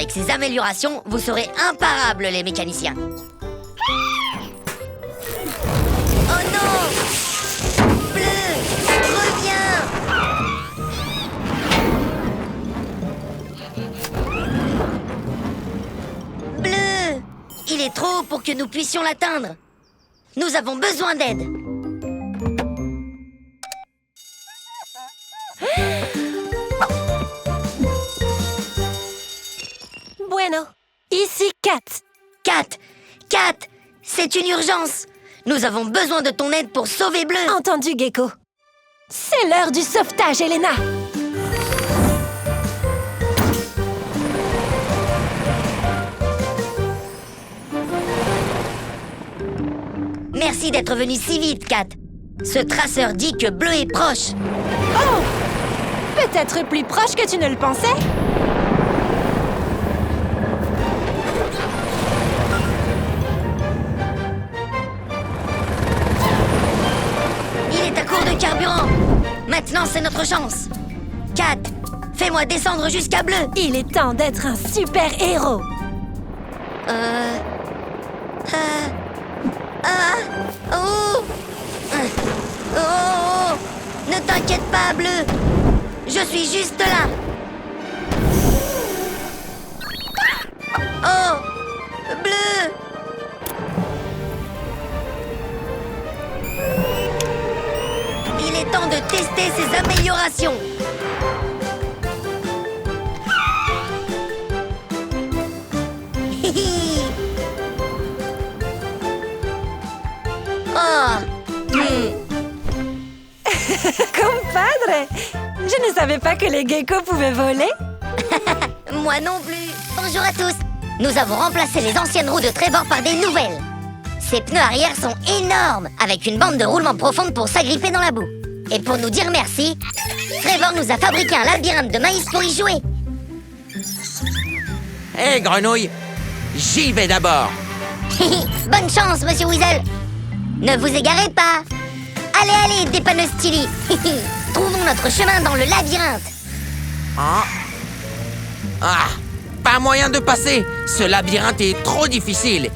Avec ces améliorations, vous serez imparables, les mécaniciens. Oh non! Bleu, reviens! Bleu, il est trop haut pour que nous puissions l'atteindre. Nous avons besoin d'aide. Bueno, ici Kat. Kat, c'est une urgence. Nous avons besoin de ton aide pour sauver Bleu. Entendu, Gecko. C'est l'heure du sauvetage, Elena. Merci d'être venu si vite, Kat. Ce traceur dit que Bleu est proche. Oh! Peut-être plus proche que tu ne le pensais? Il est à court de carburant. Maintenant, c'est notre chance. Kat, fais-moi descendre jusqu'à Bleu. Il est temps d'être un super-héros. Oh, ne t'inquiète pas, Bleu. Je suis juste là. Oh, Bleu. Il est temps de tester ces améliorations. Oh. Compadre! Je ne savais pas que les geckos pouvaient voler. Moi non plus. Bonjour à tous. Nous avons remplacé les anciennes roues de Trevor par des nouvelles. Ces pneus arrière sont énormes, avec une bande de roulement profonde pour s'agripper dans la boue. Et pour nous dire merci, Trevor nous a fabriqué un labyrinthe de maïs pour y jouer. Hé, Grenouille, j'y vais d'abord. Bonne chance, Monsieur Weasel. Ne vous égarez pas. Allez, dépanneuse Tilly. Trouvons notre chemin dans le labyrinthe. Ah, pas moyen de passer. Ce labyrinthe est trop difficile.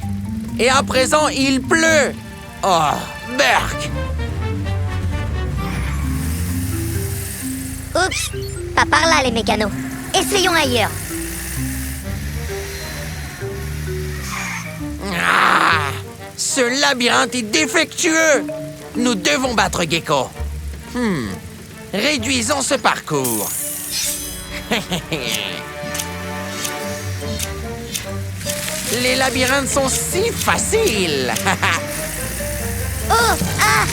Et à présent, il pleut. Oh, berk. Oups, pas par là les mécanos. Essayons ailleurs. Ah, ce labyrinthe est défectueux. Nous devons battre Gecko. Réduisons ce parcours. Les labyrinthes sont si faciles. Oh, ah!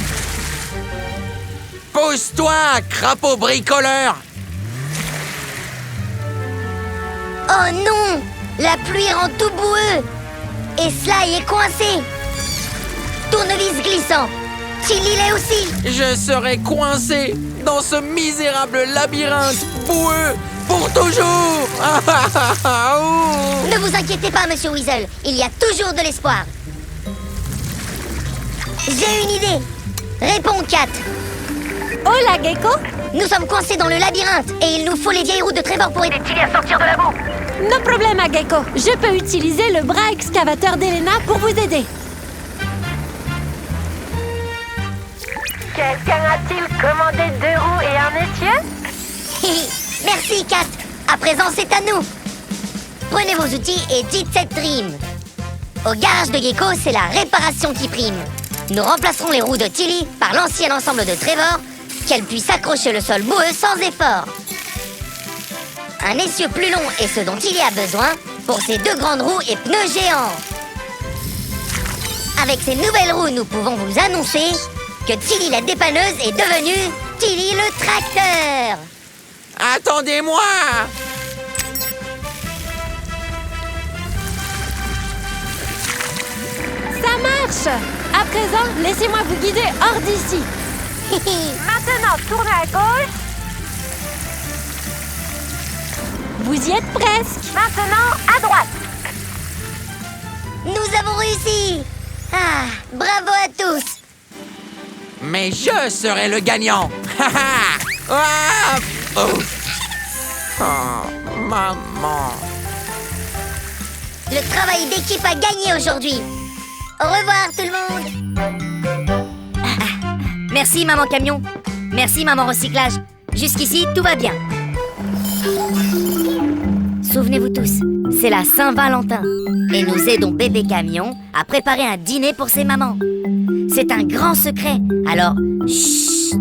Pousse-toi, crapaud bricoleur. Oh non! La pluie rend tout boueux. Et Sly est coincé. Tournevis glissant. Tilly l'est aussi. Je serai coincé dans ce misérable labyrinthe boueux pour toujours. Ouh. Ne vous inquiétez pas, Monsieur Weasel. Il y a toujours de l'espoir. J'ai une idée. Réponds, Kat. Hola, Gecko. Nous sommes coincés dans le labyrinthe et il nous faut les vieilles routes de Trevor pour aider Tilly à sortir de la boue. No problema, Gecko. Je peux utiliser le bras excavateur d'Elena pour vous aider. Quelqu'un a-t-il commandé 2 roues et un essieu? Merci, Kat. À présent, c'est à nous. Prenez vos outils et dites cette rime. Au garage de Gecko, c'est la réparation qui prime. Nous remplacerons les roues de Tilly par l'ancien ensemble de Trevor, qu'elle puisse accrocher le sol boueux sans effort. Un essieu plus long est ce dont Tilly a besoin pour ses 2 grandes roues et pneus géants. Avec ces nouvelles roues, nous pouvons vous annoncer que Tilly la dépanneuse est devenue Tilly le tracteur. Attendez-moi. Ça marche! À présent, laissez-moi vous guider hors d'ici. Maintenant, tournez à gauche. Vous y êtes presque. Maintenant, à droite. Nous avons réussi. Ah, bravo à tous. Mais je serai le gagnant. Ah, oh. Oh, maman. Le travail d'équipe a gagné aujourd'hui. Au revoir tout le monde. Merci maman camion. Merci maman recyclage. Jusqu'ici, tout va bien. Souvenez-vous tous, c'est la Saint-Valentin. Et nous aidons bébé camion à préparer un dîner pour ses mamans. C'est un grand secret, alors chut.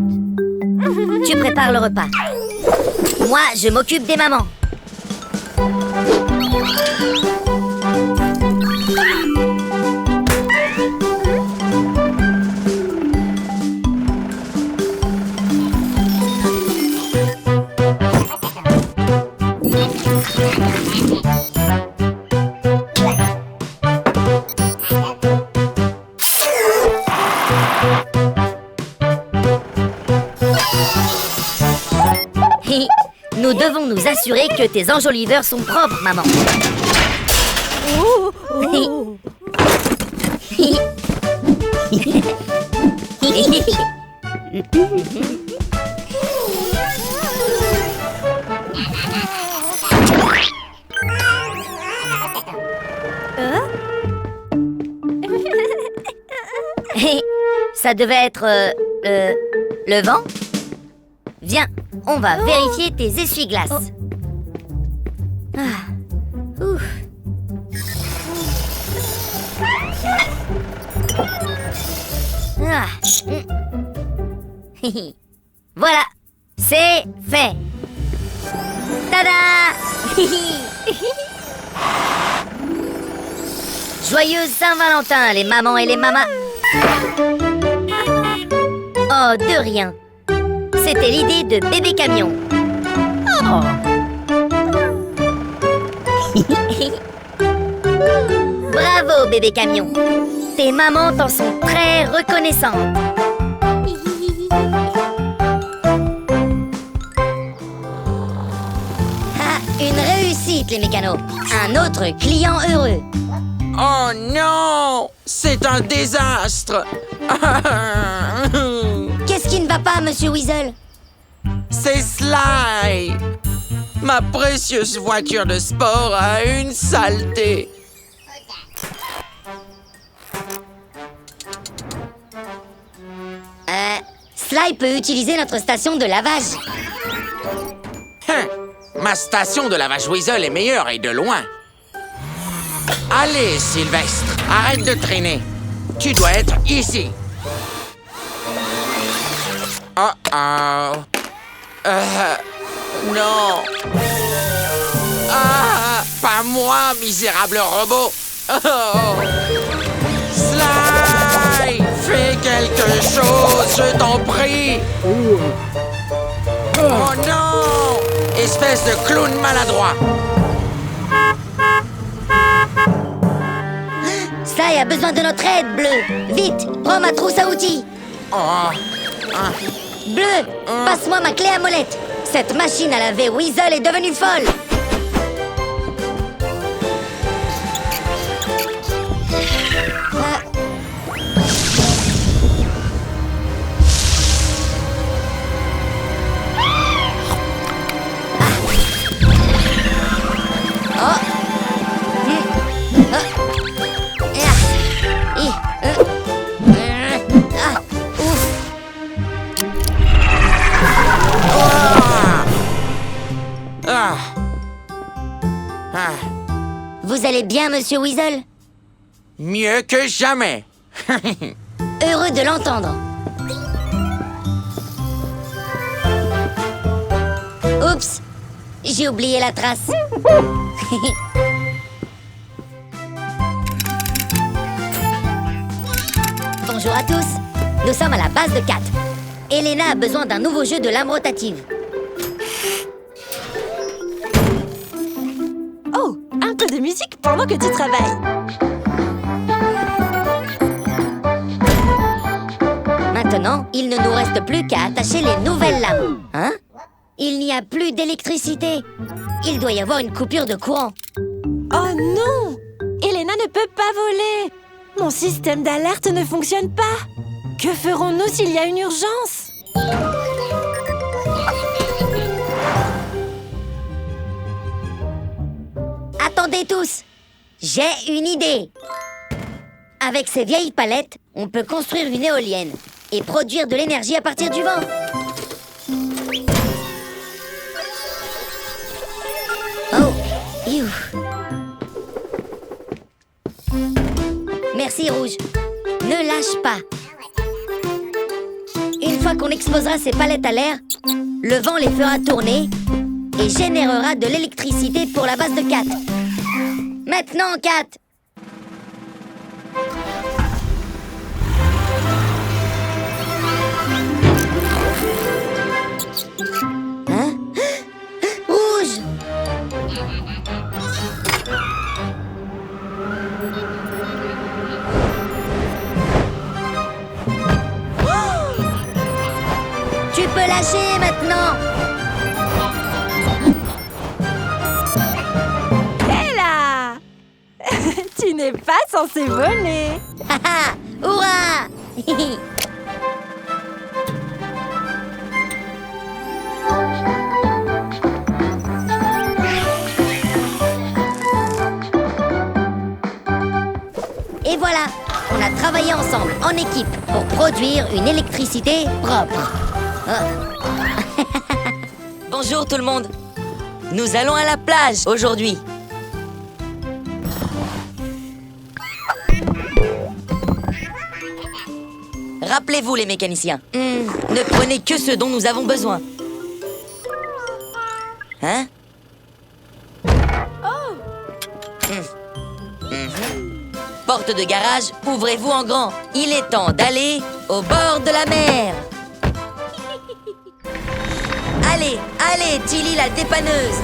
Tu prépares le repas. Moi, je m'occupe des mamans. Nous devons nous assurer que tes enjoliveurs sont propres, maman. Ça devait être le vent. Viens, on va vérifier tes essuie-glaces. Ouf. Voilà, c'est fait. Tada. Joyeuse Saint-Valentin, les mamans et les mamas. Oh, de rien. C'était l'idée de bébé camion. Oh. Bravo bébé camion. Tes mamans t'en sont très reconnaissantes. Ah, une réussite les mécanos. Un autre client heureux. Oh non! C'est un désastre! Qu'est-ce qui ne va pas, monsieur Weasel? C'est Sly! Ma précieuse voiture de sport a une saleté! Sly peut utiliser notre station de lavage. Ma station de lavage Weasel est meilleure et de loin. Allez, Sylvestre, arrête de traîner. Tu dois être ici. Oh. Non. Ah, pas moi, misérable robot. Oh. Sly, fais quelque chose, je t'en prie. Oh non, espèce de clown maladroit. Sly a besoin de notre aide, Bleu. Vite, prends ma trousse à outils. Bleu, passe-moi ma clé à molette. Cette machine à laver Weasel est devenue folle. Vous allez bien, monsieur Weasel? Mieux que jamais. Heureux de l'entendre. Oups, j'ai oublié la trace. Bonjour à tous. Nous sommes à la base de 4. Elena a besoin d'un nouveau jeu de lame rotative. Oh, un peu de musique pendant que tu travailles. Maintenant, il ne nous reste plus qu'à attacher les nouvelles lames. Hein? Il n'y a plus d'électricité. Il doit y avoir une coupure de courant. Oh non! Elena ne peut pas voler. Mon système d'alerte ne fonctionne pas. Que ferons-nous s'il y a une urgence? Attendez tous. J'ai une idée. Avec ces vieilles palettes, on peut construire une éolienne et produire de l'énergie à partir du vent. Oh, you. Merci, Rouge. Ne lâche pas. Une fois qu'on exposera ces palettes à l'air, le vent les fera tourner et générera de l'électricité pour la base de Cat. Maintenant, Cat. Hein? Rouge! Tu peux lâcher maintenant. Hé là! Tu n'es pas censé voler. Haha! Hurrah! Et voilà, on a travaillé ensemble en équipe pour produire une électricité propre. Bonjour tout le monde. Nous allons à la plage aujourd'hui. Rappelez-vous les mécaniciens, ne prenez que ce dont nous avons besoin. Hein? Porte de garage, ouvrez-vous en grand. Il est temps d'aller au bord de la mer. Allez, allez, Tilly la dépanneuse.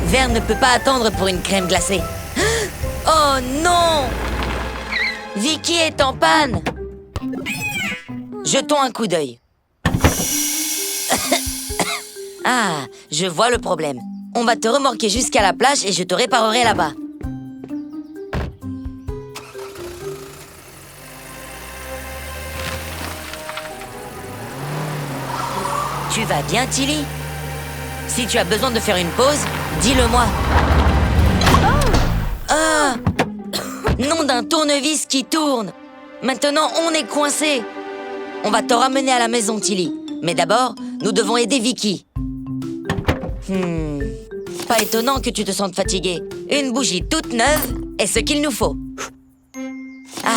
Verne ne peut pas attendre pour une crème glacée. Oh non! Vicky est en panne. Jetons un coup d'œil. Ah, je vois le problème. On va te remorquer jusqu'à la plage et je te réparerai là-bas. Tu vas bien, Tilly? Si tu as besoin de faire une pause, dis-le-moi. Ah! Nom d'un tournevis qui tourne. Maintenant, on est coincé. On va te ramener à la maison, Tilly. Mais d'abord, nous devons aider Vicky. Pas étonnant que tu te sentes fatiguée. Une bougie toute neuve est ce qu'il nous faut. Ah.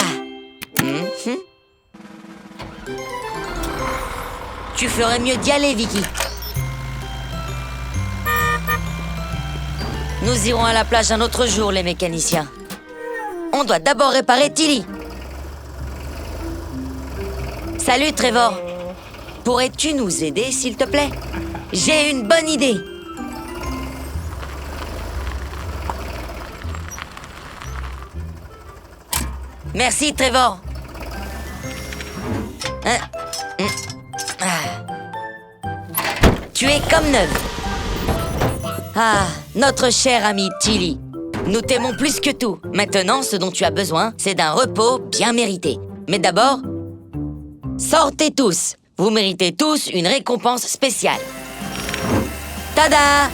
Tu ferais mieux d'y aller, Vicky. Nous irons à la plage un autre jour, les mécaniciens. On doit d'abord réparer Tilly. Salut, Trevor. Pourrais-tu nous aider, s'il te plaît? J'ai une bonne idée. Merci, Trevor. Tu es comme neuve. Ah, notre chère amie Tilly. Nous t'aimons plus que tout. Maintenant, ce dont tu as besoin, c'est d'un repos bien mérité. Mais d'abord, sortez tous. Vous méritez tous une récompense spéciale. Tada!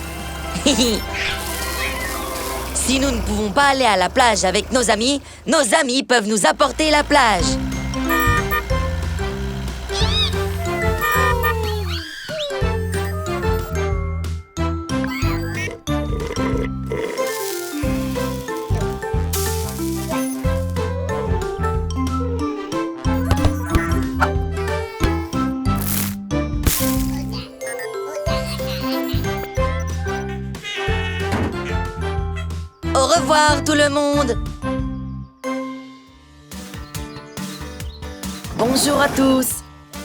Si nous ne pouvons pas aller à la plage avec nos amis peuvent nous apporter la plage. Au revoir tout le monde. Bonjour à tous.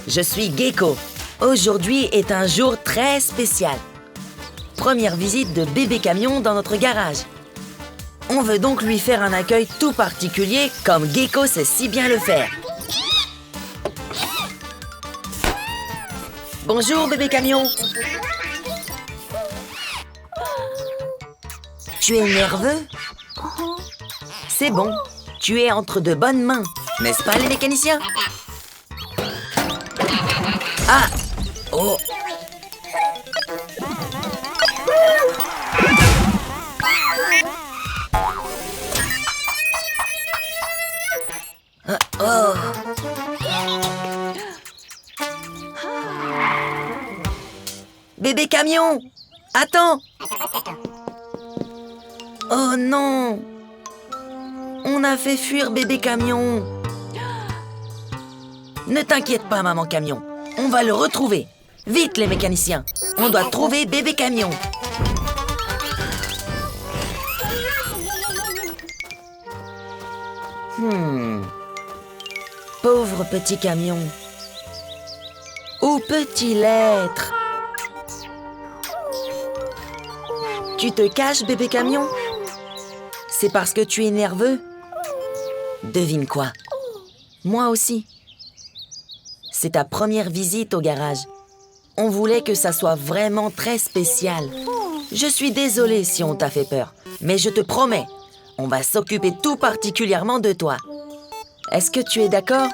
Je suis Gecko. Aujourd'hui est un jour très spécial. Première visite de bébé camion dans notre garage. On veut donc lui faire un accueil tout particulier comme Gecko sait si bien le faire. Bonjour bébé camion. Tu es nerveux? C'est bon, tu es entre de bonnes mains, n'est-ce pas les mécaniciens? Ah! Oh! Oh. Bébé camion, attends. Oh non. On a fait fuir bébé camion. Ne t'inquiète pas, maman camion. On va le retrouver. Vite, les mécaniciens. On doit trouver bébé camion. Pauvre petit camion. Où peut-il être? Tu te caches, bébé camion? C'est parce que tu es nerveux? Devine quoi? Moi aussi. C'est ta première visite au garage. On voulait que ça soit vraiment très spécial. Je suis désolée si on t'a fait peur, mais je te promets, on va s'occuper tout particulièrement de toi. Est-ce que tu es d'accord?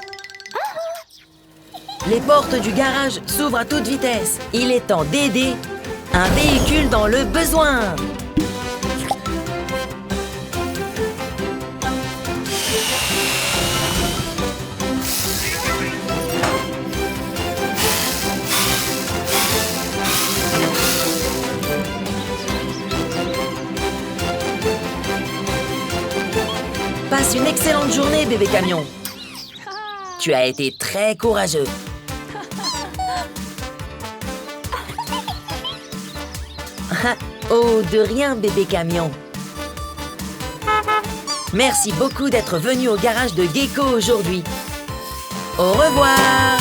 Les portes du garage s'ouvrent à toute vitesse. Il est temps d'aider un véhicule dans le besoin. Passe une excellente journée, bébé camion. Tu as été très courageux. Oh, de rien, bébé camion. Merci beaucoup d'être venu au garage de Gecko aujourd'hui. Au revoir.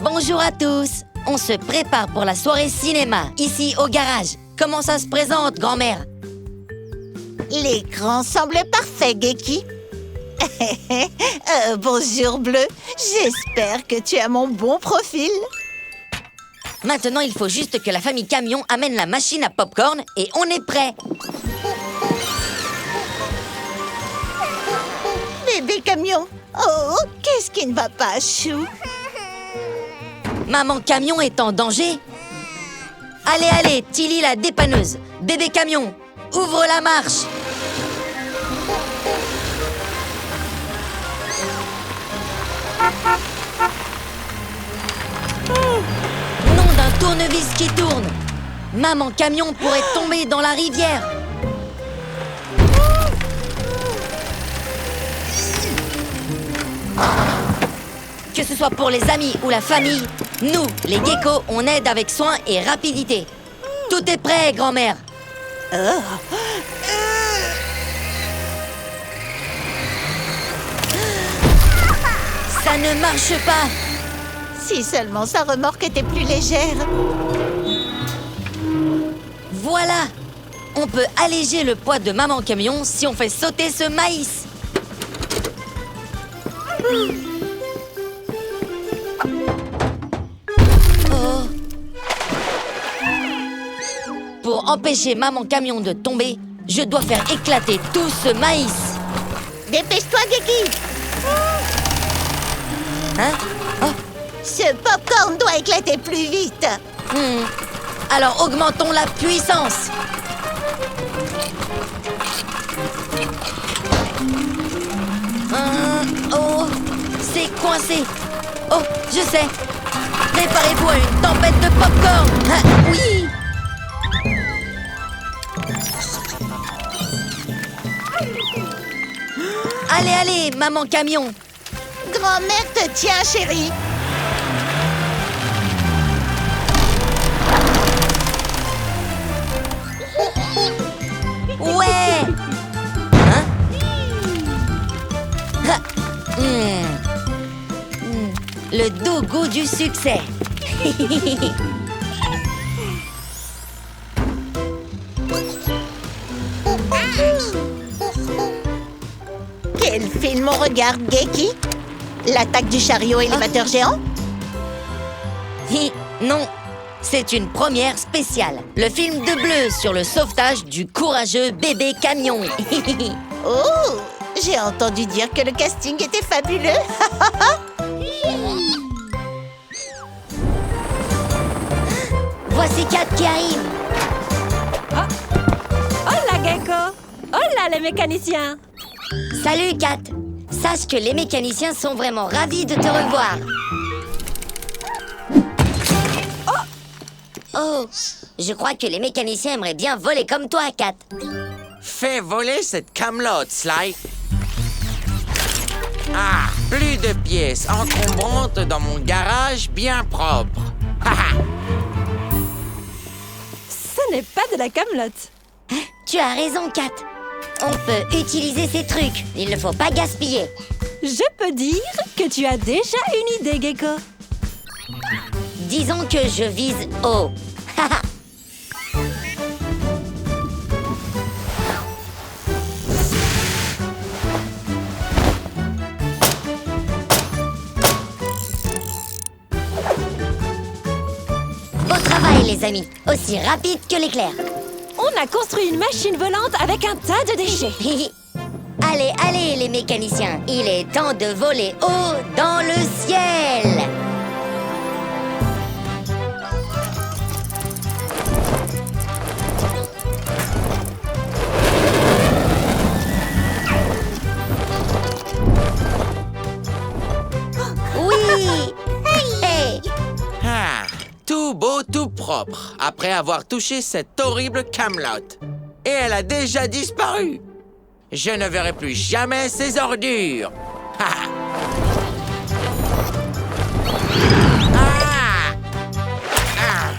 Bonjour à tous. On se prépare pour la soirée cinéma, ici au garage. Comment ça se présente, grand-mère? L'écran semble parfait, Geki. Bonjour, Bleu. J'espère que tu as mon bon profil. Maintenant, il faut juste que la famille Camion amène la machine à popcorn et on est prêt. Bébé camion. Oh, qu'est-ce qui ne va pas, Chou? Maman Camion est en danger? Allez, allez, Tilly la dépanneuse. Bébé Camion, ouvre la marche. Nom d'un tournevis qui tourne. Maman Camion pourrait tomber dans la rivière. Que ce soit pour les amis ou la famille, nous, les geckos, on aide avec soin et rapidité. Tout est prêt, grand-mère. Ça ne marche pas. Si seulement sa remorque était plus légère. Voilà. On peut alléger le poids de Maman Camion si on fait sauter ce maïs. Oh. Pour empêcher Maman Camion de tomber, je dois faire éclater tout ce maïs. Dépêche-toi, Geki. Hein? Oh. Ce popcorn doit éclater plus vite. Alors augmentons la puissance. Oh, c'est coincé. Oh, je sais. Préparez-vous à une tempête de popcorn. Ah, oui. Allez, allez, Maman Camion. Grand-mère te tient, chérie. Ouais. Hein? Ah. Le doux goût du succès. Quel film on regarde, Geki? L'attaque du chariot élévateur géant? Non, c'est une première spéciale. Le film de Bleu sur le sauvetage du courageux bébé camion. Oh, j'ai entendu dire que le casting était fabuleux. Voici Kat qui arrive. Hola, Gecko. Oh là les mécaniciens. Salut, Kat. Sache que les mécaniciens sont vraiment ravis de te revoir. Oh, je crois que les mécaniciens aimeraient bien voler comme toi, Kat. Fais voler cette camelote, Sly. Ah, plus de pièces encombrantes dans mon garage bien propre. Ce n'est pas de la camelote. Tu as raison, Kat. On peut utiliser ces trucs. Il ne faut pas gaspiller. Je peux dire que tu as déjà une idée, Gecko. Disons que je vise haut. Beau travail, les amis. Aussi rapide que l'éclair. On a construit une machine volante avec un tas de déchets. Allez, allez, les mécaniciens. Il est temps de voler haut dans le ciel. Oui. Hey. Ah, tout beau, tout propre, après avoir touché cette horrible camelote. Et elle a déjà disparu. Je ne verrai plus jamais ces ordures. Ah. Ah. Ah.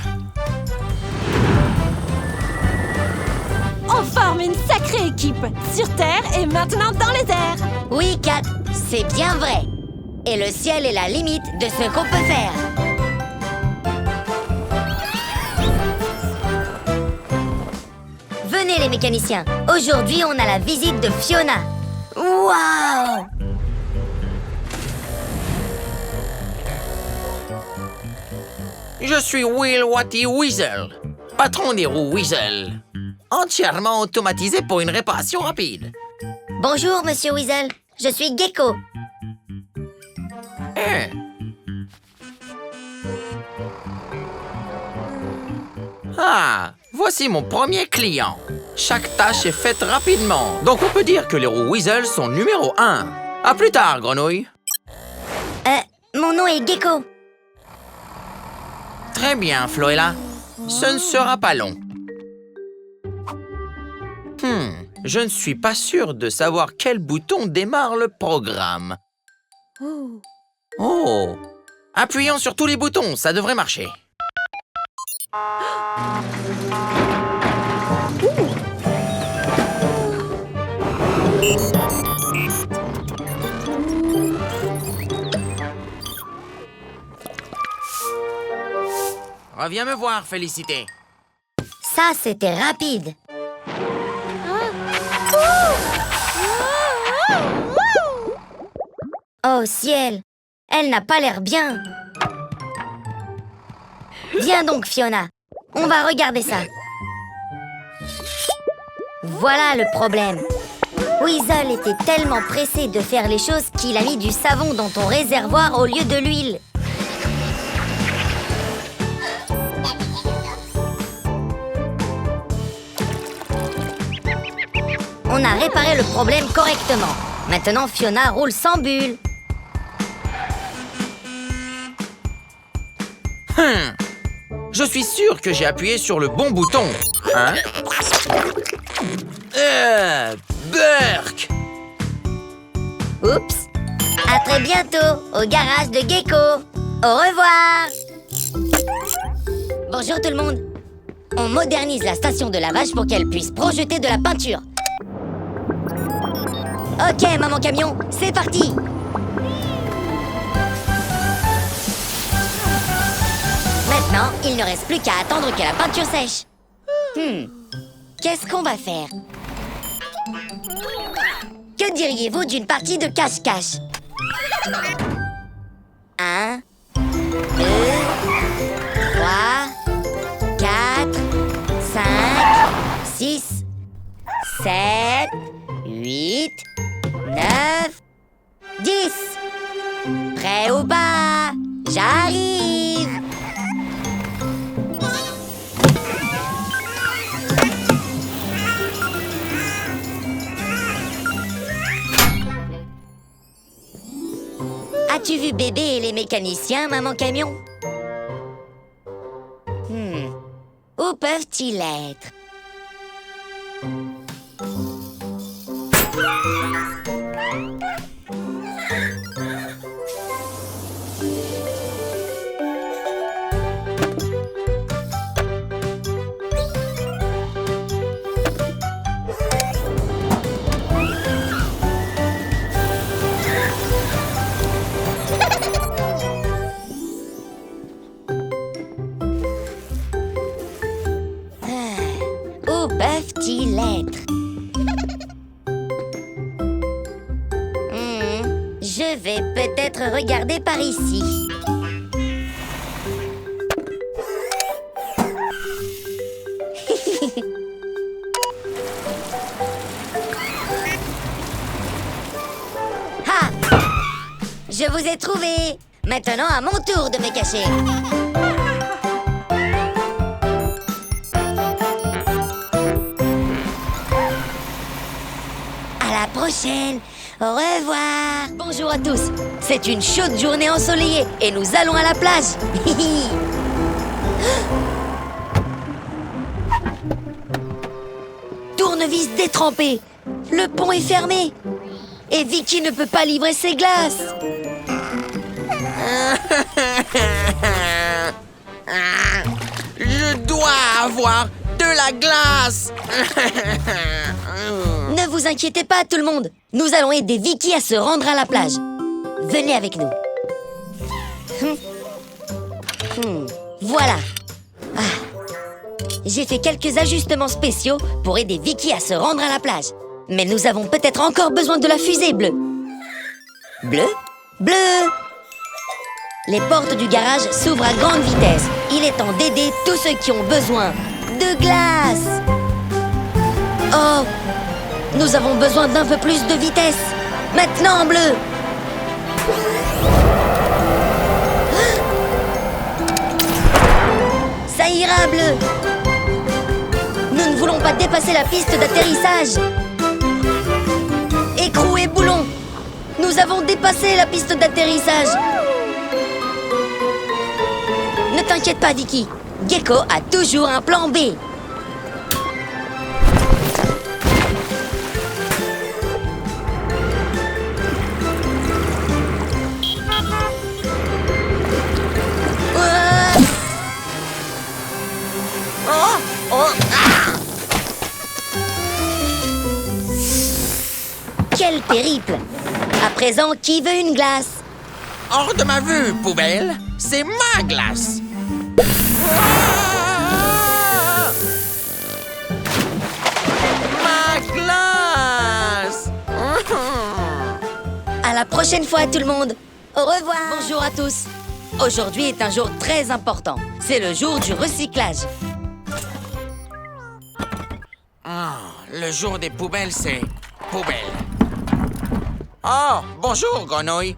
On forme une sacrée équipe, sur Terre et maintenant dans les airs. Oui, Kat, c'est bien vrai. Et le ciel est la limite de ce qu'on peut faire. Venez, les mécaniciens. Aujourd'hui, on a la visite de Fiona. Waouh! Je suis Will Watty Weasel, patron des roues Weasel. Entièrement automatisé pour une réparation rapide. Bonjour, Monsieur Weasel. Je suis Gecko. Ah, voici mon premier client. Chaque tâche est faite rapidement. Donc on peut dire que les roues Weasel sont numéro 1. À plus tard, grenouille. Mon nom est Gecko. Très bien, Floella. Ce ne sera pas long. Je ne suis pas sûr de savoir quel bouton démarre le programme. Oh! Appuyons sur tous les boutons, ça devrait marcher. Reviens me voir, Félicité. Ça, c'était rapide. Oh ciel, elle n'a pas l'air bien. Viens donc, Fiona. On va regarder ça. Voilà le problème. Weasel était tellement pressé de faire les choses qu'il a mis du savon dans ton réservoir au lieu de l'huile. On a réparé le problème correctement. Maintenant, Fiona roule sans bulle. Je suis sûr que j'ai appuyé sur le bon bouton. Hein? Burk! Oups. À très bientôt au garage de Gecko. Au revoir. Bonjour tout le monde. On modernise la station de lavage pour qu'elle puisse projeter de la peinture. Ok, maman camion, c'est parti. Maintenant, il ne reste plus qu'à attendre que la peinture sèche. Qu'est-ce qu'on va faire? Que diriez-vous d'une partie de cache-cache? 1, 2, 3, 4, 5, 6, 7, 8, 9, 10. Prêt ou pas? J'arrive. As-tu vu bébé et les mécaniciens, maman camion? Où peuvent-ils être? Où peuvent-ils être? Je vais peut-être regarder par ici. Ha! Je vous ai trouvé. Maintenant, à mon tour de me cacher. À la prochaine. Au revoir. Bonjour à tous. C'est une chaude journée ensoleillée et nous allons à la plage. Tournevis détrempé. Le pont est fermé. Et Vicky ne peut pas livrer ses glaces. Je dois avoir de la glace. Ne vous inquiétez pas, tout le monde. Nous allons aider Vicky à se rendre à la plage. Venez avec nous. Voilà. Ah. J'ai fait quelques ajustements spéciaux pour aider Vicky à se rendre à la plage. Mais nous avons peut-être encore besoin de la fusée bleue. Bleu? Bleu! Les portes du garage s'ouvrent à grande vitesse. Il est temps d'aider tous ceux qui ont besoin de glace. Oh! Nous avons besoin d'un peu plus de vitesse. Maintenant, bleu! Ça ira, bleu! Nous ne voulons pas dépasser la piste d'atterrissage. Écrou et boulon! Nous avons dépassé la piste d'atterrissage. Ne t'inquiète pas, Vicky. Gecko a toujours un plan B. Quel périple! À présent, qui veut une glace? Hors de ma vue, poubelle. C'est ma glace. Ma glace. À la prochaine fois, tout le monde. Au revoir. Bonjour à tous. Aujourd'hui est un jour très important. C'est le jour du recyclage. Le jour des poubelles, c'est poubelle. Oh, bonjour, grenouille.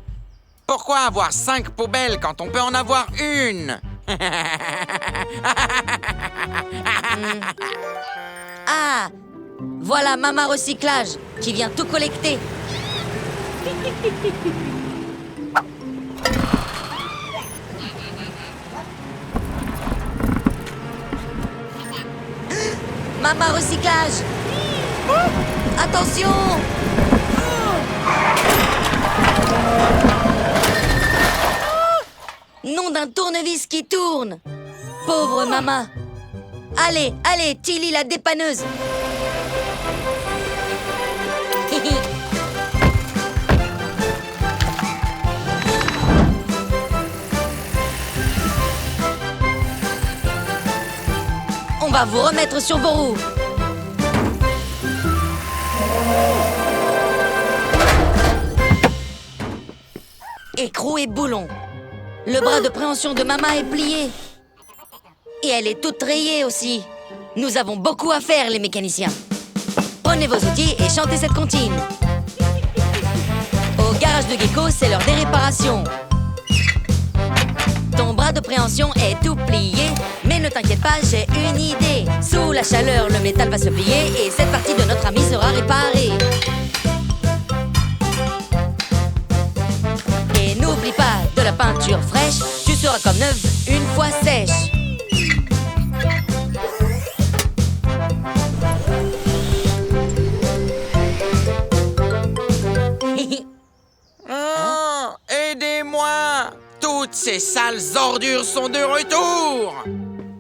Pourquoi avoir 5 poubelles quand on peut en avoir une? Ah, voilà Mama Recyclage qui vient tout collecter. Mama Recyclage. Attention! Nom d'un tournevis qui tourne. Pauvre Mama. Allez, allez, Tilly la dépanneuse. On va vous remettre sur vos roues. Écrou et boulon. Le bras de préhension de Mama est plié. Et elle est toute rayée aussi. Nous avons beaucoup à faire, les mécaniciens. Prenez vos outils et chantez cette comptine. Au garage de Gecko, c'est l'heure des réparations. Ton bras de préhension est tout plié. Mais ne t'inquiète pas, j'ai une idée. Sous la chaleur, le métal va se plier et cette partie de notre ami sera réparée. Et n'oublie pas sales ordures sont de retour!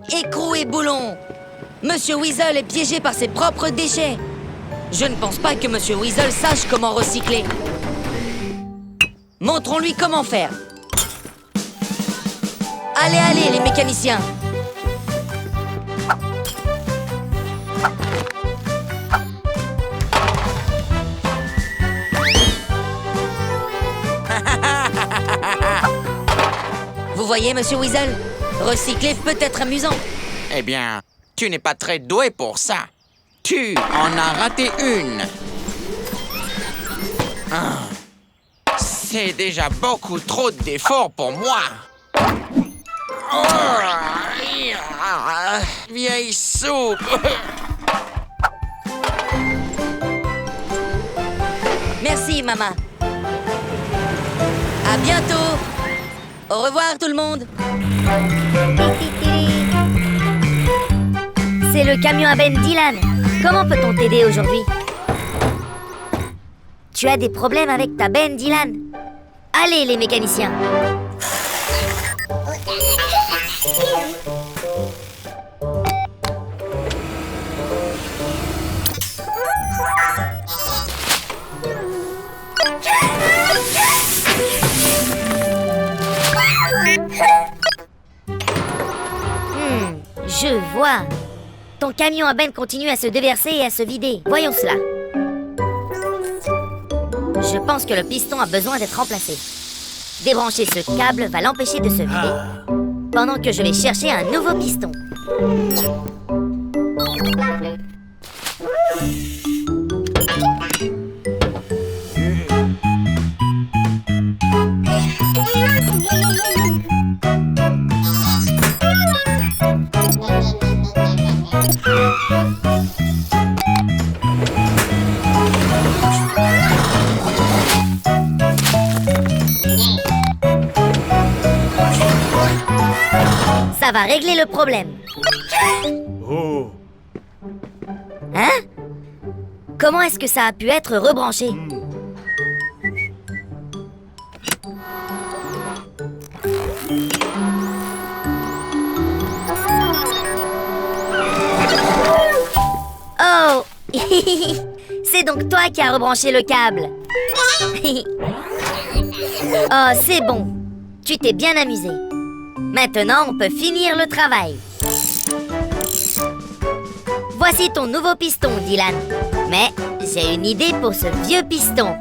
Écrou et boulon! Monsieur Weasel est piégé par ses propres déchets. Je ne pense pas que Monsieur Weasel sache comment recycler. Montrons-lui comment faire. Allez, allez, les mécaniciens! Vous voyez, Monsieur Weasel? Recycler peut être amusant. Eh bien, tu n'es pas très doué pour ça. Tu en as raté une. Ah. C'est déjà beaucoup trop d'efforts pour moi. Oh, vieille soupe. Merci, maman. À bientôt. Au revoir, tout le monde. C'est le camion à Ben Dylan. Comment peut-on t'aider aujourd'hui? Tu as des problèmes avec ta Ben Dylan? Allez, les mécaniciens. Je vois. Ton camion à benne continue à se déverser et à se vider. Voyons cela. Je pense que le piston a besoin d'être remplacé. Débrancher ce câble va l'empêcher de se vider, pendant que je vais chercher un nouveau piston. Ça va régler le problème. Oh. Hein? Comment est-ce que ça a pu être rebranché? Oh! C'est donc toi qui as rebranché le câble. Oh, c'est bon. Tu t'es bien amusé. Maintenant, on peut finir le travail. Voici ton nouveau piston, Dylan. Mais j'ai une idée pour ce vieux piston.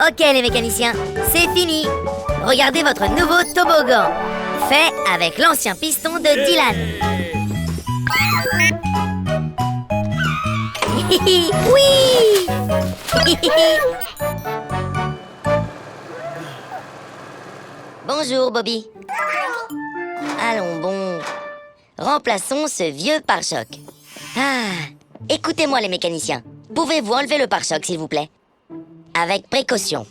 Ok, les mécaniciens, c'est fini. Regardez votre nouveau toboggan, fait avec l'ancien piston de Dylan. Oui. Bonjour, Bobby. Allons bon. Remplaçons ce vieux pare-choc. Ah, écoutez-moi les mécaniciens. Pouvez-vous enlever le pare-choc, s'il vous plaît? Avec précaution.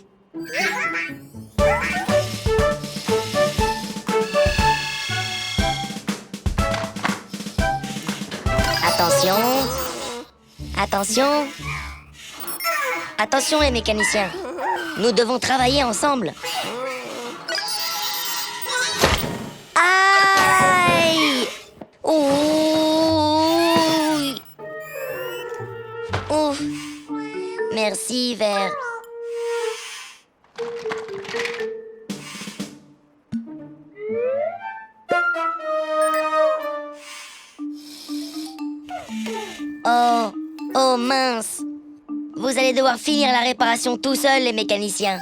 Attention. Attention. Attention les mécaniciens. Nous devons travailler ensemble. Aïe! Ouh! Ouf! Merci, Vert. Oh! Oh mince! Vous allez devoir finir la réparation tout seul, les mécaniciens.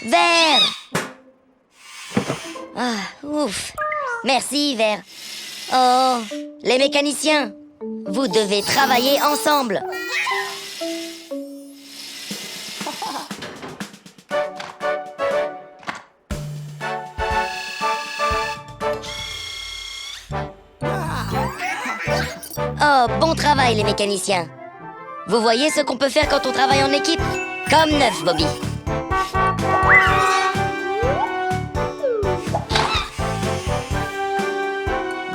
Vert! Ah, ouf! Merci, Vert. Oh, les mécaniciens, vous devez travailler ensemble. Oh, bon travail les mécaniciens. Vous voyez ce qu'on peut faire quand on travaille en équipe? Comme neuf, Bobby.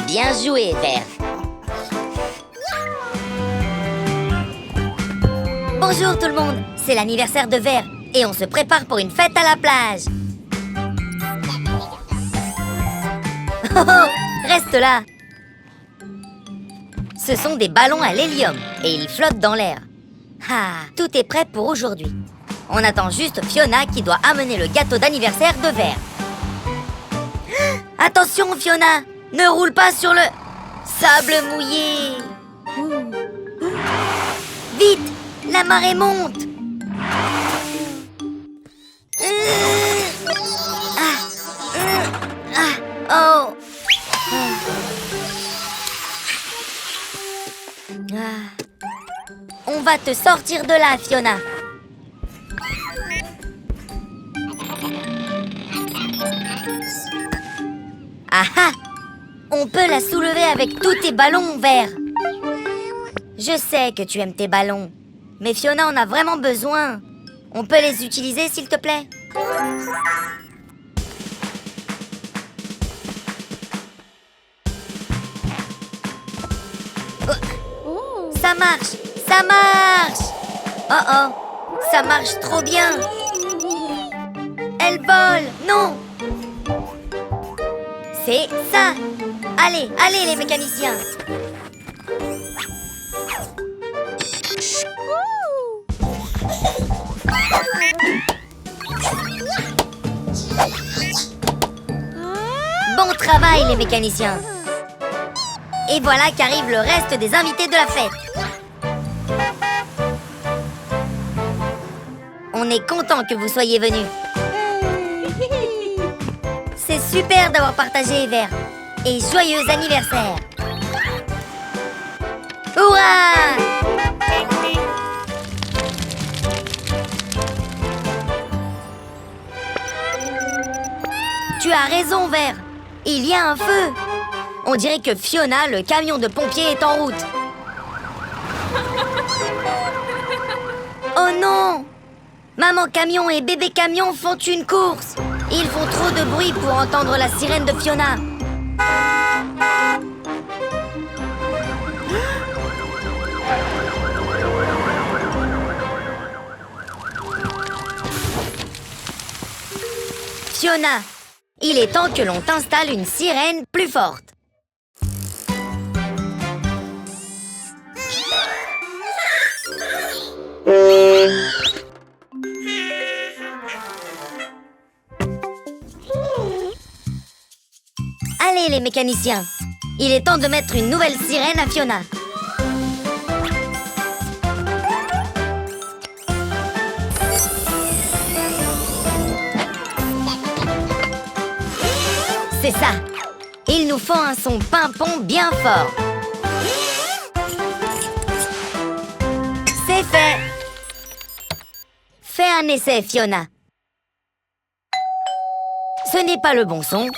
Bien joué, Vert. Bonjour tout le monde, c'est l'anniversaire de Vert et on se prépare pour une fête à la plage. Oh, oh, reste là. Ce sont des ballons à l'hélium et ils flottent dans l'air. Ah, tout est prêt pour aujourd'hui. On attend juste Fiona qui doit amener le gâteau d'anniversaire de Vert. Attention Fiona, ne roule pas sur le sable mouillé. Vite, la marée monte. Oh. On va te sortir de là, Fiona. Ah ah! On peut la soulever avec tous tes ballons verts. Je sais que tu aimes tes ballons, mais Fiona en a vraiment besoin. On peut les utiliser, s'il te plaît? Oh, ça marche! Ça marche! Oh oh! Ça marche trop bien! Elle vole! Non! C'est ça! Allez, allez les mécaniciens! Bon travail les mécaniciens! Et voilà qu'arrive le reste des invités de la fête. On est content que vous soyez venus. C'est super d'avoir partagé Vert. Et joyeux anniversaire! Hurrah! Tu as raison, Vert. Il y a un feu. On dirait que Fiona, le camion de pompiers, est en route. Oh non! Maman camion et bébé camion font une course. Ils font trop de bruit pour entendre la sirène de Fiona. Fiona, il est temps que l'on t'installe une sirène plus forte. Allez les mécaniciens, il est temps de mettre une nouvelle sirène à Fiona. C'est ça. Il nous faut un son pimpon bien fort. C'est fait. Fais un essai, Fiona. Ce n'est pas le bon son.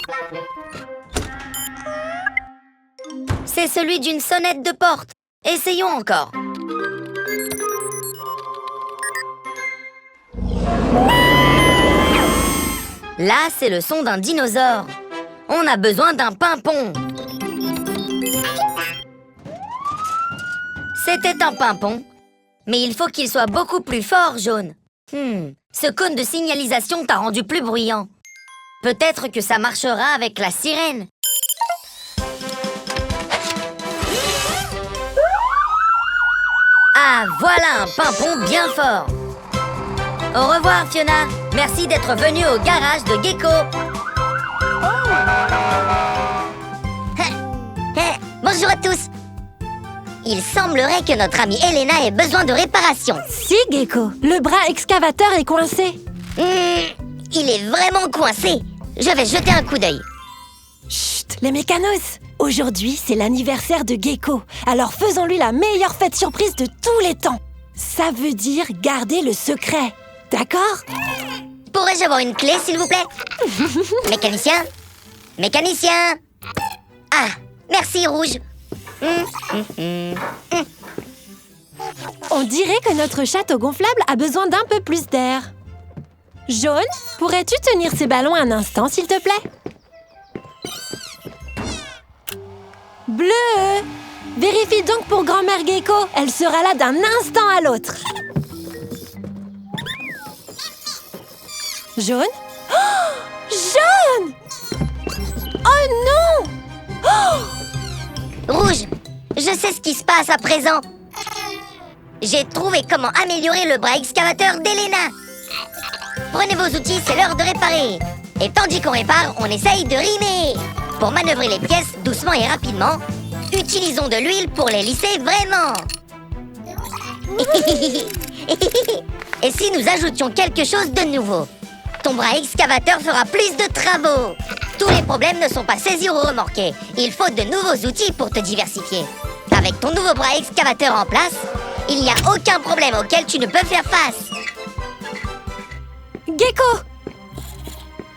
C'est celui d'une sonnette de porte. Essayons encore. Là, c'est le son d'un dinosaure. On a besoin d'un pimpon. C'était un pimpon, mais il faut qu'il soit beaucoup plus fort, Jaune. Ce cône de signalisation t'a rendu plus bruyant. Peut-être que ça marchera avec la sirène. Ah, voilà un pimpon bien fort. Au revoir, Fiona. Merci d'être venue au garage de Gecko. Bonjour à tous. Il semblerait que notre amie Elena ait besoin de réparation. Si, Gecko, le bras excavateur est coincé. Il est vraiment coincé. Je vais jeter un coup d'œil. Chut, les mécanos. Aujourd'hui, c'est l'anniversaire de Gecko. Alors faisons-lui la meilleure fête surprise de tous les temps. Ça veut dire garder le secret. D'accord? Pourrais-je avoir une clé, s'il vous plaît? Mécanicien? Mécanicien? Ah, merci, Rouge. On dirait que notre château gonflable a besoin d'un peu plus d'air. Jaune, pourrais-tu tenir ces ballons un instant, s'il te plaît? Bleu, vérifie donc pour grand-mère Gecko. Elle sera là d'un instant à l'autre. Jaune? Oh, jaune! Oh non! Rouge, je sais ce qui se passe à présent. J'ai trouvé comment améliorer le bras excavateur d'Elena. Prenez vos outils, c'est l'heure de réparer. Et tandis qu'on répare, on essaye de rimer. Pour manœuvrer les pièces doucement et rapidement, utilisons de l'huile pour les lisser vraiment. Et si nous ajoutions quelque chose de nouveau? Ton bras excavateur fera plus de travaux. Tous les problèmes ne sont pas saisis ou remorqués. Il faut de nouveaux outils pour te diversifier. Avec ton nouveau bras excavateur en place, il n'y a aucun problème auquel tu ne peux faire face. Gecko!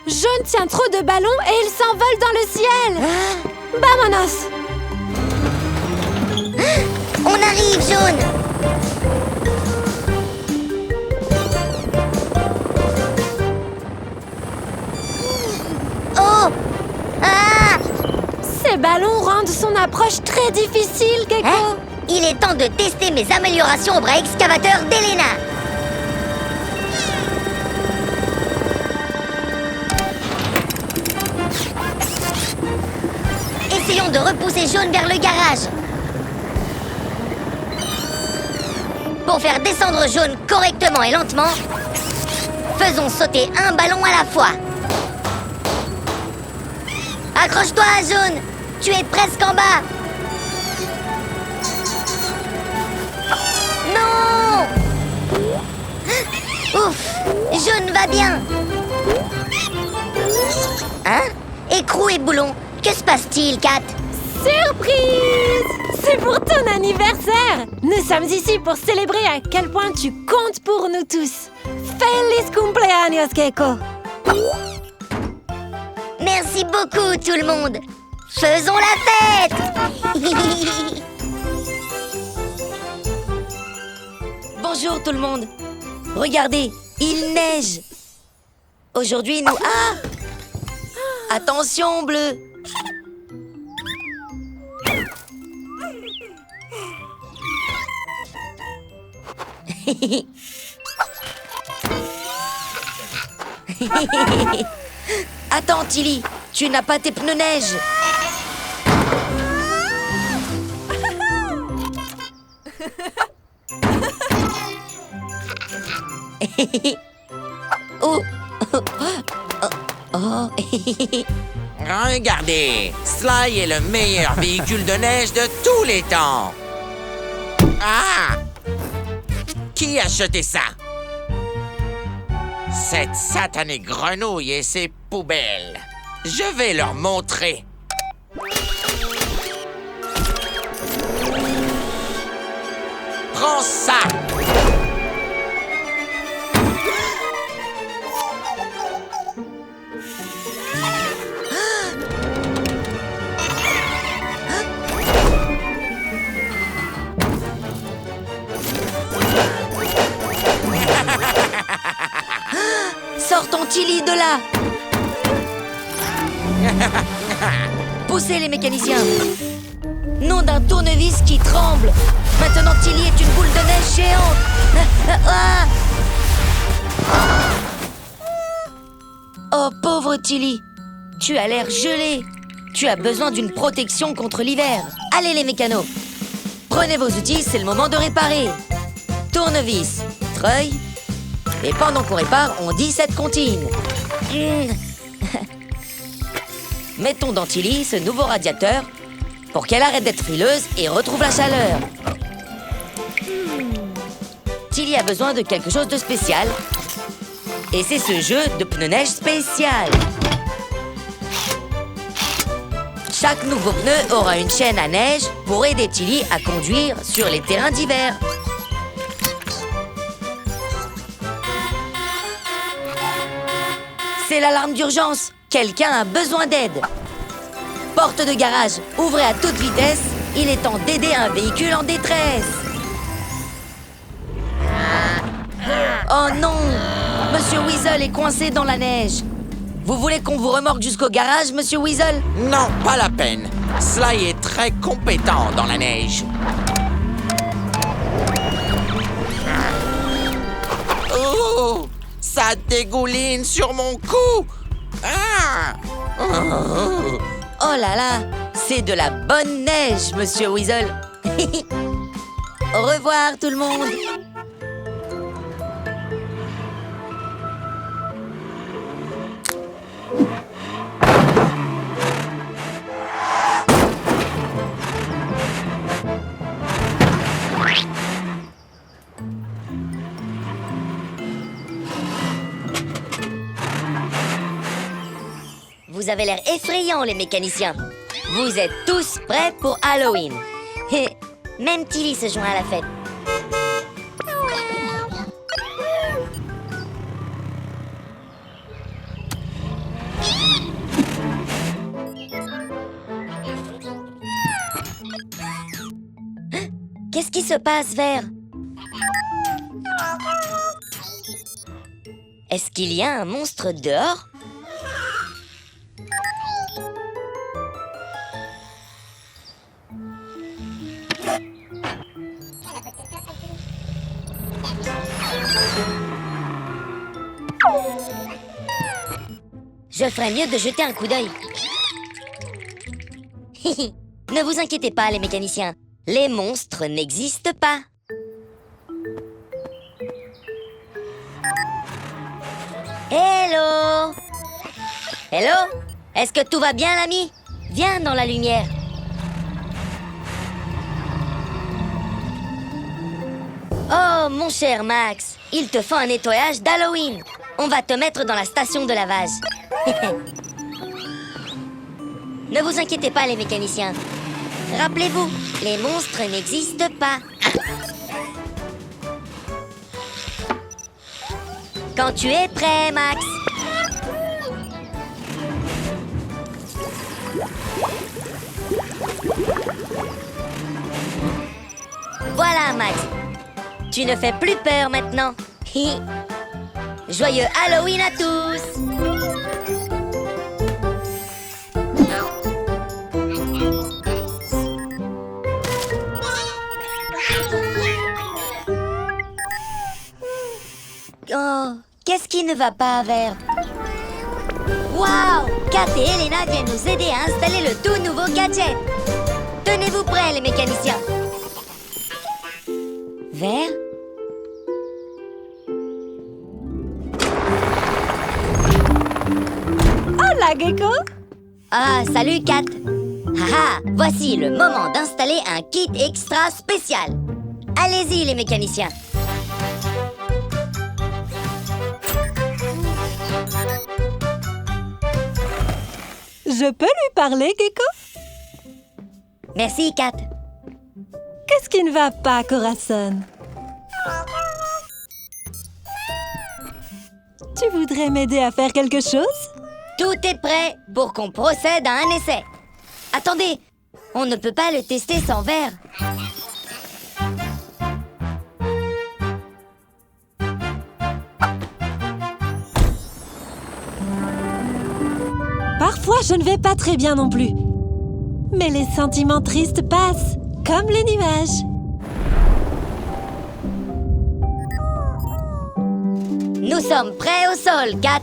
Jaune tient trop de ballons et il s'envole dans le ciel. Vamonos! On arrive, Jaune! Oh! Ah! Ces ballons rendent son approche très difficile, Gecko. Hein? Il est temps de tester mes améliorations au bras excavateur d'Elena. Essayons de repousser Jaune vers le garage. Pour faire descendre Jaune correctement et lentement, faisons sauter un ballon à la fois. Accroche-toi, Jaune. Tu es presque en bas. Non! Ouf! Jaune va bien. Hein? Écrou et boulon, que se passe-t-il, Kat? Surprise! C'est pour ton anniversaire! Nous sommes ici pour célébrer à quel point tu comptes pour nous tous. Feliz cumpleaños, Gecko! Merci beaucoup, tout le monde. Faisons la fête! Bonjour tout le monde. Regardez, il neige. Aujourd'hui, nous... Ah! Attention, Bleu. Attends, Tilly, tu n'as pas tes pneus neige. Oh. Oh. Regardez, Sly est le meilleur véhicule de neige de tous les temps. Ah! Qui a jeté ça? Cette satanée grenouille et ses poubelles. Je vais leur montrer. Prends ça! Sors ton Tilly de là. Poussez les mécaniciens. Nom d'un tournevis qui tremble. Maintenant Tilly est une boule de neige géante. Oh pauvre Tilly, tu as l'air gelé. Tu as besoin d'une protection contre l'hiver. Allez les mécanos, prenez vos outils, c'est le moment de réparer. Tournevis, treuil. Et pendant qu'on répare, on dit cette comptine. Mettons dans Tilly ce nouveau radiateur pour qu'elle arrête d'être frileuse et retrouve la chaleur. Tilly a besoin de quelque chose de spécial. Et c'est ce jeu de pneus neige spécial. Chaque nouveau pneu aura une chaîne à neige pour aider Tilly à conduire sur les terrains d'hiver. C'est l'alarme d'urgence. Quelqu'un a besoin d'aide. Porte de garage, ouvrez à toute vitesse Il est temps d'aider un véhicule en détresse. Oh non! Monsieur Weasel est coincé dans la neige. Vous voulez qu'on vous remorque jusqu'au garage, Monsieur Weasel? Non, pas la peine. Sly est très compétent dans la neige. Oh! Ça dégouline sur mon cou! Ah! Oh! Oh là là! C'est de la bonne neige, Monsieur Weasel. Au revoir, tout le monde. Vous avez l'air effrayants, les mécaniciens. Vous êtes tous prêts pour Halloween. Même Tilly se joint à la fête. Qu'est-ce qui se passe, Vert? Est-ce qu'il y a un monstre dehors? Je ferais mieux de jeter un coup d'œil. Ne vous inquiétez pas, les mécaniciens. Les monstres n'existent pas. Hello! Hello? Est-ce que tout va bien, l'ami? Viens dans la lumière. Oh, mon cher Max, il te faut un nettoyage d'Halloween. On va te mettre dans la station de lavage. Ne vous inquiétez pas, les mécaniciens. Rappelez-vous, les monstres n'existent pas. Quand tu es prêt, Max. Voilà, Max. Tu ne fais plus peur maintenant. Joyeux Halloween à tous! Oh, qu'est-ce qui ne va pas, Vert? Waouh! Kat et Elena viennent nous aider à installer le tout nouveau gadget. Tenez-vous prêts, les mécaniciens. Vert? Hola, Gecko! Ah, salut, Kat. Haha, voici le moment d'installer un kit extra spécial. Allez-y, les mécaniciens. Je peux lui parler, Gecko? Merci, Kat. Qu'est-ce qui ne va pas, Corazon? Tu voudrais m'aider à faire quelque chose? Tout est prêt pour qu'on procède à un essai. Attendez, on ne peut pas le tester sans Vert. Parfois, je ne vais pas très bien non plus. Mais les sentiments tristes passent, comme les nuages. Nous sommes prêts au sol, Kat.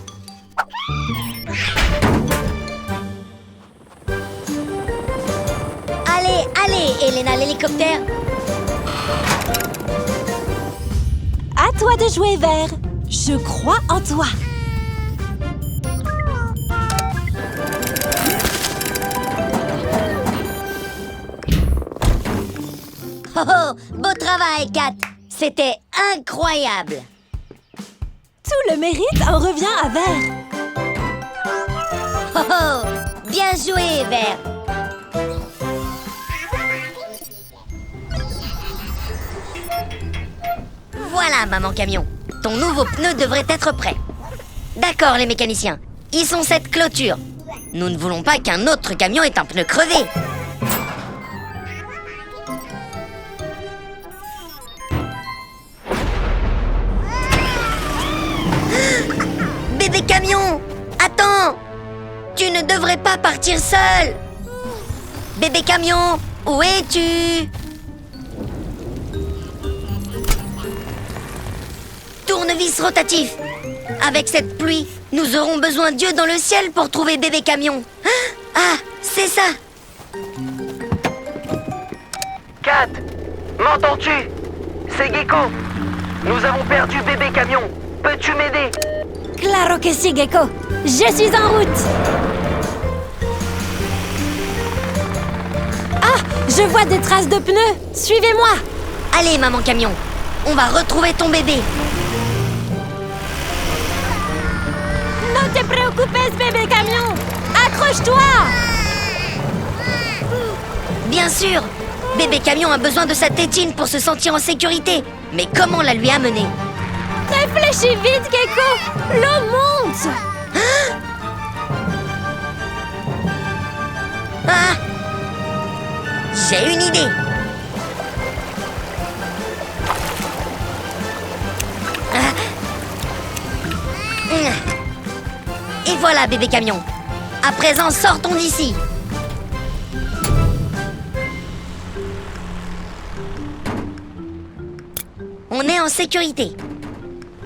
Allez, allez, Elena l'hélicoptère. À toi de jouer, Vert. Je crois en toi. Oh oh, beau travail, Kat. C'était incroyable. Tout le mérite en revient à Vert. Oh oh, bien joué, Vert. Voilà, maman camion. Ton nouveau pneu devrait être prêt. D'accord, les mécaniciens. Hissons cette clôture. Nous ne voulons pas qu'un autre camion ait un pneu crevé. Tu ne devrais pas partir seul. Bébé camion, où es-tu? Tournevis rotatif. Avec cette pluie, nous aurons besoin d'yeux dans le ciel pour trouver bébé camion. Ah, c'est ça. Kat, m'entends-tu? C'est Gecko. Nous avons perdu bébé camion. Peux-tu m'aider? Claro que si, Gecko. Je suis en route. Ah, je vois des traces de pneus. Suivez-moi. Allez, maman camion, on va retrouver ton bébé. Ne te préoccupes, bébé camion. Accroche-toi. Bien sûr, bébé camion a besoin de sa tétine pour se sentir en sécurité. Mais comment la lui amener? Réfléchis vite, Gecko. L'eau monte. Ah! J'ai une idée. Et voilà, bébé camion. À présent, sortons d'ici. On est en sécurité.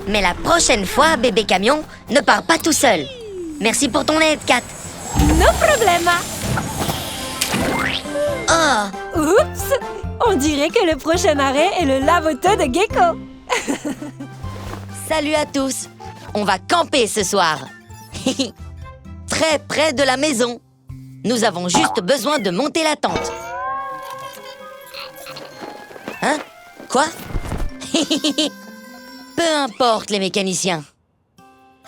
Mais la prochaine fois, bébé camion ne part pas tout seul. Merci pour ton aide, Kat. No problema. Oh, Oups. On dirait que le prochain arrêt est le lave-auto de Gecko. Salut à tous. On va camper ce soir. Très près de la maison. Nous avons juste besoin de monter la tente. Hein? Quoi? Peu importe les mécaniciens.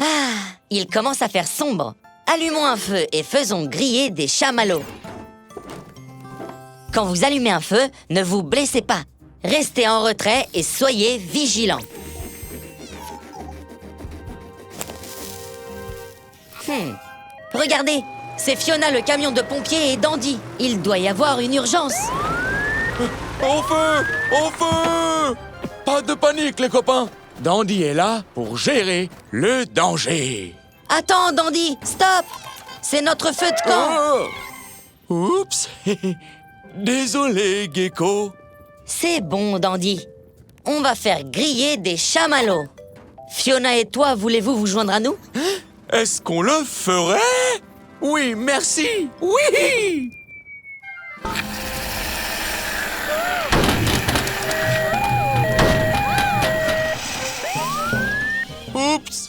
Ah, il commence à faire sombre. Allumons un feu et faisons griller des chamallows. Quand vous allumez un feu, ne vous blessez pas. Restez en retrait et soyez vigilants. Regardez, c'est Fiona le camion de pompiers et Dandy. Il doit y avoir une urgence. Au feu! Au feu! Pas de panique, les copains! Dandy est là pour gérer le danger. Attends, Dandy, stop! C'est notre feu de camp. Oh. Oups! Désolé, Gecko. C'est bon, Dandy. On va faire griller des chamallows. Fiona et toi, voulez-vous vous joindre à nous? Est-ce qu'on le ferait? Oui, merci! Oui! Oups!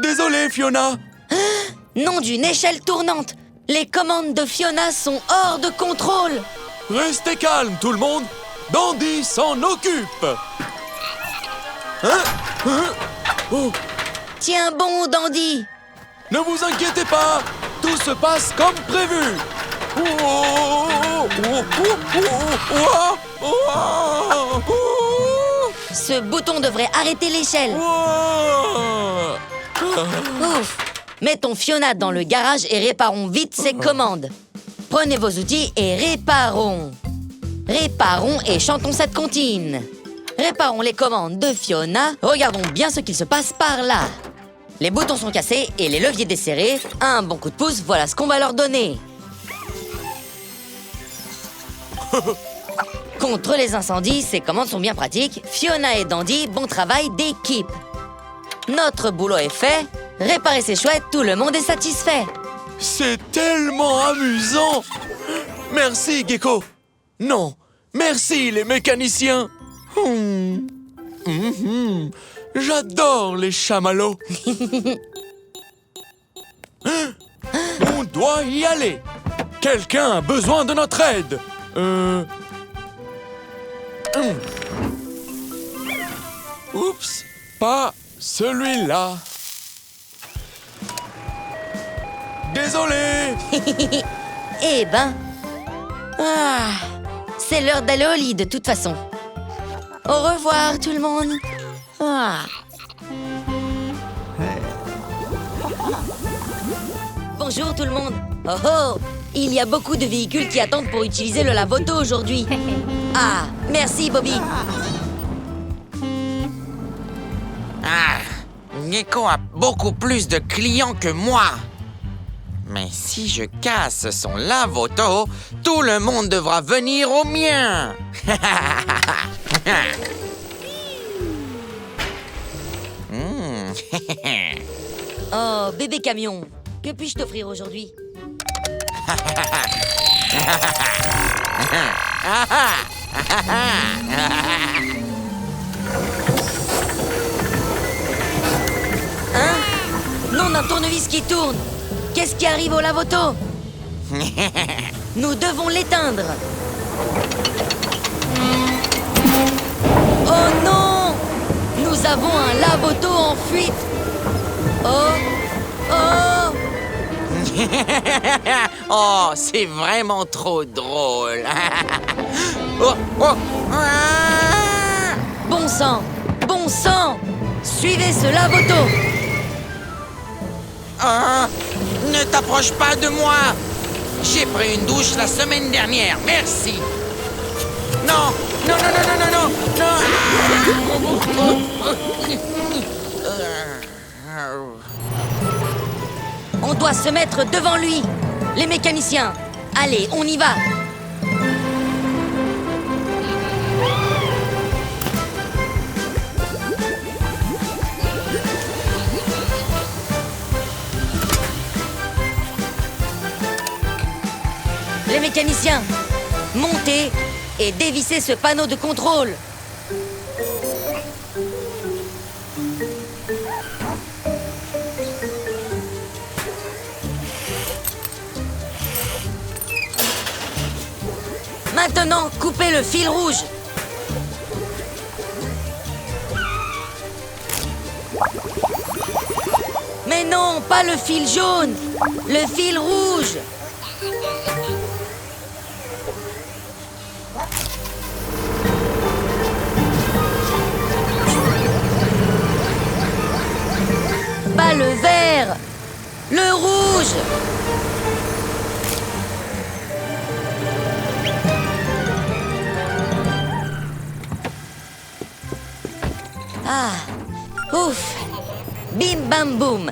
Désolé, Fiona! Nom d'une échelle tournante! Les commandes de Fiona sont hors de contrôle! Restez calme, tout le monde! Dandy s'en occupe! Oh. Tiens bon, Dandy! Ne vous inquiétez pas! Tout se passe comme prévu! Ce bouton devrait arrêter l'échelle! Ouf! Mettons Fiona dans le garage et réparons vite ses commandes. Prenez vos outils et réparons. Réparons et chantons cette comptine. Réparons les commandes de Fiona. Regardons bien ce qu'il se passe par là. Les boutons sont cassés et les leviers desserrés. Un bon coup de pouce, voilà ce qu'on va leur donner. Contre les incendies, ces commandes sont bien pratiques. Fiona et Dandy, bon travail d'équipe. Notre boulot est fait. Réparer ces chouettes, tout le monde est satisfait. C'est tellement amusant! Merci, Gecko! Non, merci, les mécaniciens! J'adore les chamallows! On doit y aller! Quelqu'un a besoin de notre aide! Oups, pas celui-là! Désolé! Eh ben... Ah, c'est l'heure d'aller au lit de toute façon. Au revoir tout le monde. Ah. Bonjour tout le monde. Oh oh, il y a beaucoup de véhicules qui attendent pour utiliser le lave-auto aujourd'hui. Ah, merci Bobby. Ah, Gecko a beaucoup plus de clients que moi. Mais si je casse son lave-auto, tout le monde devra venir au mien. Oh, bébé camion, que puis-je t'offrir aujourd'hui? Hein? Non, d'un tournevis qui tourne. Qu'est-ce qui arrive au lave-auto? Nous devons l'éteindre. Oh non! Nous avons un lave-auto en fuite. Oh! Oh! Oh, c'est vraiment trop drôle. Oh, oh, ah! Bon sang! Bon sang! Suivez ce lave-auto! Ah, ne t'approche pas de moi. J'ai pris une douche la semaine dernière, merci. Non, non, non, non, non, non, non, non. On doit se mettre devant lui. Les mécaniciens. Allez, on y va. Les mécaniciens, montez et dévissez ce panneau de contrôle. Maintenant, coupez le fil rouge. Mais non, pas le fil jaune, le fil rouge. Pas le vert, le rouge. Ah, ouf. Bim bam boum.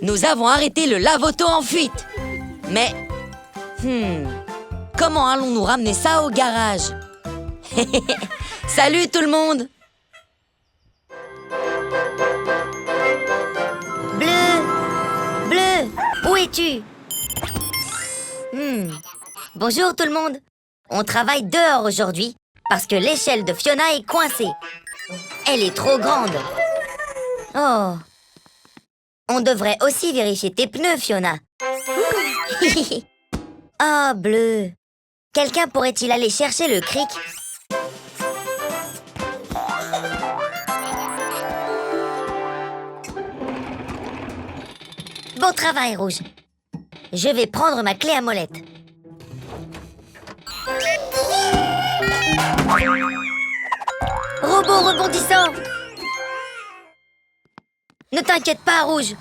Nous avons arrêté le lave-auto en fuite. Mais, comment allons-nous ramener ça au garage? Salut tout le monde. Bleu, où es-tu? Bonjour tout le monde. On travaille dehors aujourd'hui parce que l'échelle de Fiona est coincée. Elle est trop grande. Oh. On devrait aussi vérifier tes pneus, Fiona. Ah, Bleu. Quelqu'un pourrait-il aller chercher le cric? Bon travail, Rouge. Je vais prendre ma clé à molette. Robot rebondissant! Ne t'inquiète pas, Rouge.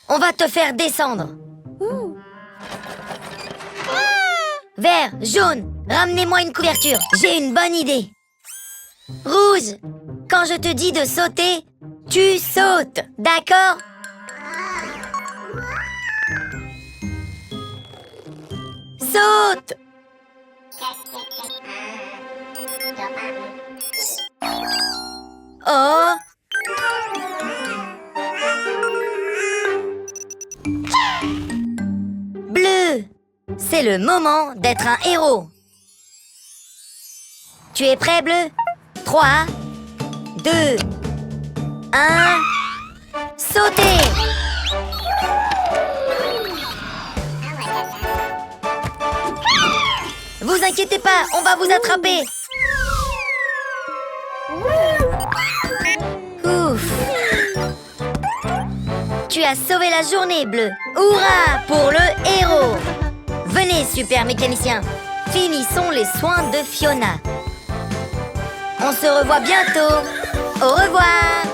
On va te faire descendre. Vert, jaune, ramenez-moi une couverture. J'ai une bonne idée. Rouge, quand je te dis de sauter, tu sautes, d'accord? Saute! Oh! Bleu, c'est le moment d'être un héros. Tu es prêt, Bleu? 3, 2, 1, sautez! Vous inquiétez pas, on va vous attraper. Ouf. Tu as sauvé la journée, Bleu. Hurrah pour le héros. Venez, super mécanicien. Finissons les soins de Fiona. On se revoit bientôt. Au revoir.